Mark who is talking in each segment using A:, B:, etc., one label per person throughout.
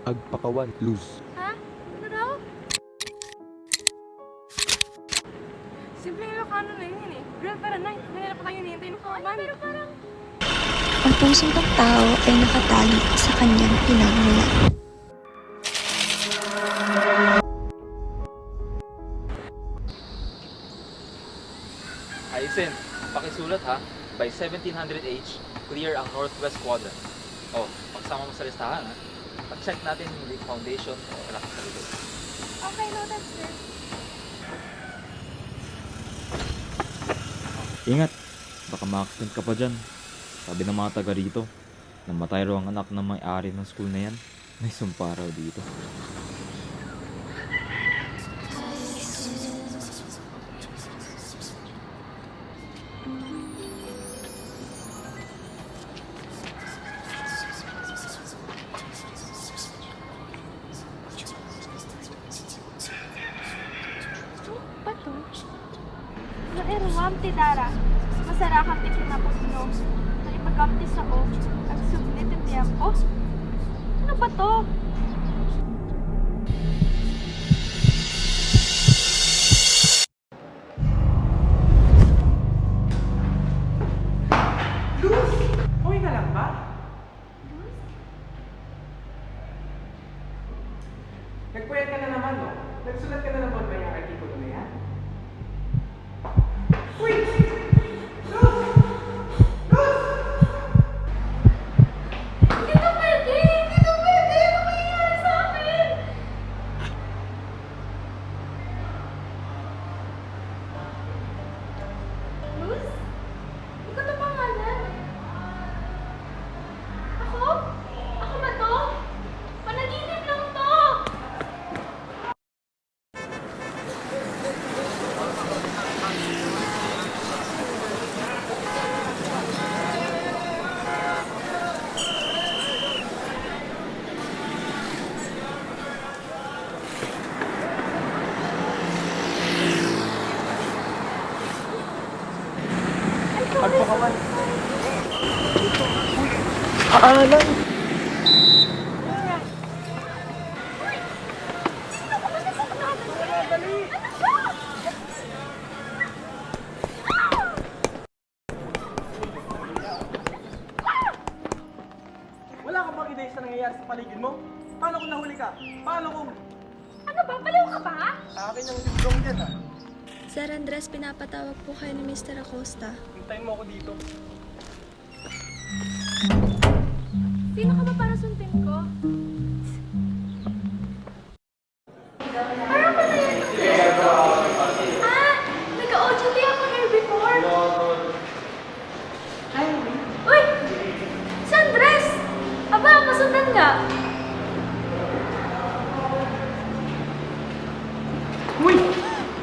A: Agpakawan, lose.
B: Ha? Ano daw? Simpleng Ilocano na yun eh. Girl, tara na. Ganyan pa tayo hinihintay ng kawan. Pero parang...
C: Ang pusong ng tao ay nakatali sa kanyang pinagmulan.
D: Ayusin, pakisulat ha. By 1700H, clear ang northwest quadrant. Oh, pagsama mo sa listahan ha. Pag-check natin yung leak foundation o wala sa likod.
B: Okay, noted, sir.
E: Ingat, baka ma-accident ka pa dyan. Sabi ng mga taga rito, namatay raw ang anak ng may-ari ng school na yan. May sumpa raw dito.
B: Pato? Nairwam ti Dara. Masarakan ti kinapagno. Nalipagkamtis ako. Ang sublit yung tiyempo. Ano ba to?
F: Luz! Okay ka lang ba? Nagpuyat ka na naman, no? Nagsulat ka na naman ba yung artikulo na yan? Uy! Luz! Luz!
B: Hindi to pwede! Hindi to pwede! Ano nangyayari sa akin? Luz? Ikaw to pangalan? Ako? Ako ba to? Panaginip lang to!
F: Agpakawan. Wala ka bang ideya sa nangyayari sa paligid mo? Paano kung nahuli ka? Paano kung...
B: Ano ba? Baliw ka ba?
F: Akin yung librong dyan, ha?
C: Sir Andres, pinapatawag po kayo ni Mr. Acosta.
F: Hintayin mo ako dito.
B: Sino ka ba para sundin ko? Parang pa na yan. Nag-OJT ako here before. Uy! Si Andres! Aba, masundan nga.
F: Uy!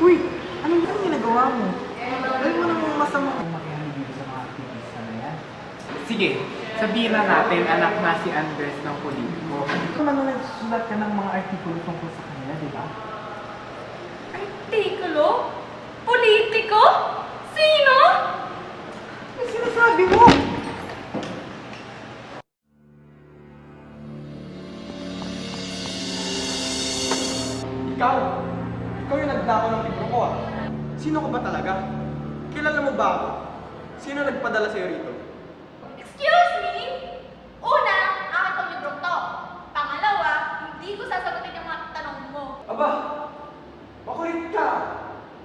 F: Uy! Anong ginagawa mo? Gawin mo namang masama kung makinig dito sa mga aktivista na yan. Sige, sabihin na natin anak na si Andres ng politiko. Kung ano nagsulat ka ng mga artikulo tungkol sa kanila, di ba?
B: Artikulo? Politiko? Sino?
F: Ano sinasabi mo? Ikaw! Ikaw yung nagnakaw ng libro ko, ah. Sino ka ba talaga? Kilala mo ba ako? Sino nagpadala sa'yo rito?
B: Excuse me? Una, akin tong librong to. Pangalawa, hindi ko sasagutin yung mga tanong mo.
F: Aba! Makulit ka!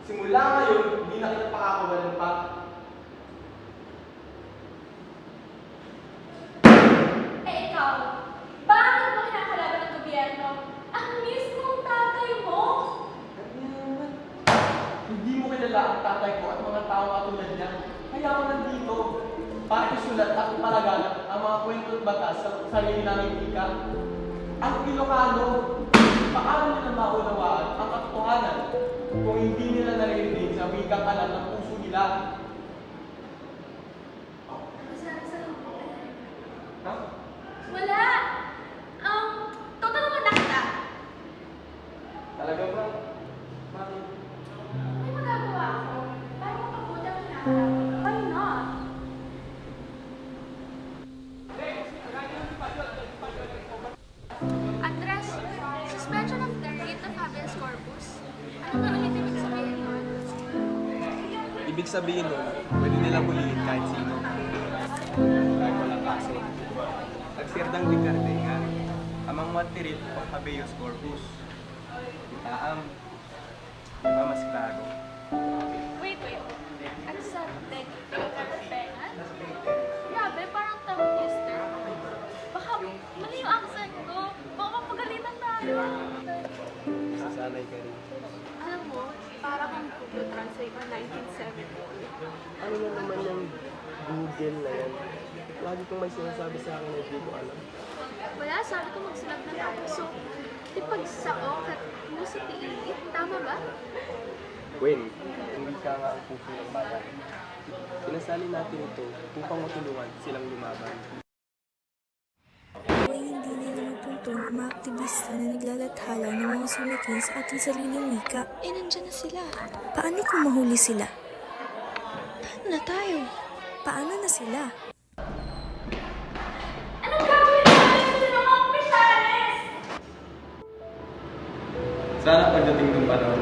F: Simula ngayon, hindi na kita pakakawalan pa.
B: Eh ikaw, bakit mo kinakalaban ng gobyerno? Ang mismong tatay mo?
F: Hindi mo kilala ang tatay ko at mga tao katulad niya. Kaya ako nandito para isulat at palaganap ang mga kwento at batas sa sarili naming ika. Ang Ilocano, paano nila maunawaan ang katotohanan kung hindi nila naririnig sa wikang alam ng puso nila? Ha?
B: Wala. Tutanungan na kita.
F: Talaga ba? Bakit?
B: May magagawa ako. Para mapabuti ang hinahanap. Why not? Andres,
F: Ibig sabihin nun, pwede nilang huliin kahit sino. Kahit walang kaso. Nagsirdang dikardengan, amang matirit o habeas corpus. Itaam, di ba mas klaro?
B: Wait. At sa Pengan? Grabe, parang tongue twister. Baka mali yung accent ko. Baka mapagalitan tayo.
F: Sasanay ka rin.
B: Alam mo, para kang Google Translate ng 1970.
F: Ano na naman yung Google na yan? Lagi kong may sinasabi sa akin na hindi ko alam.
B: Wala, sabi ko magsulat na tayo. So, tipagsaok at musa tiilit. Tama ba?
F: Gwen, hindi ka nga ang puso ng bayan. Pinasali natin ito upang matulungan silang lumaban.
C: Ay hindi nila mapuntong ang mga aktivista na naglalathala ng mga sulitin sa ating sariling wika. Eh nandyan na sila. Paano kung mahuli sila? Paano na tayo? Paano na sila?
B: Anong gagawin natin sa mga opisyalis?
F: Sana pagdating ng panahon,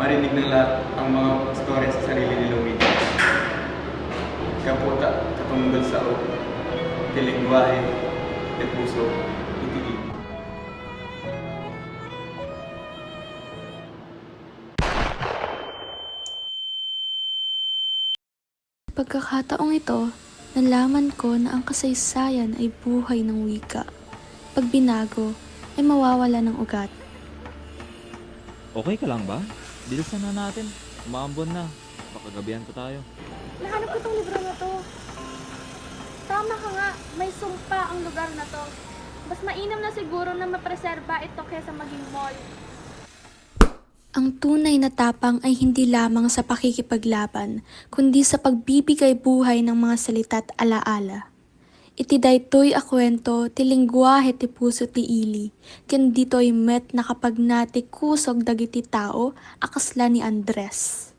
F: marinig ng lahat ang mga storya sa sarili nilang wika. Kaputa, katunggal sa o, tilingwahe, de puso, itiig.
C: Sa pagkakataong ito, nalaman ko na ang kasaysayan ay buhay ng wika. Pag binago, ay mawawala ng ugat.
E: Okay ka lang ba? Bilisan na natin. Umaambon na. Baka gabihan pa tayo.
B: Nahanap ko tong libro na to. Tama ka nga, may sumpa ang lugar na to. Mas mainam na siguro na mapreserba ito kaysa maging mall.
C: Ang tunay na tapang ay hindi lamang sa pakikipaglaban, kundi sa pagbibigay buhay ng mga salita't alaala. Iti daytoy a kwento ti lingwahe ti puso ti ili, ken ditoy met na kapag nati kusog dagiti tao akasla ni Andres.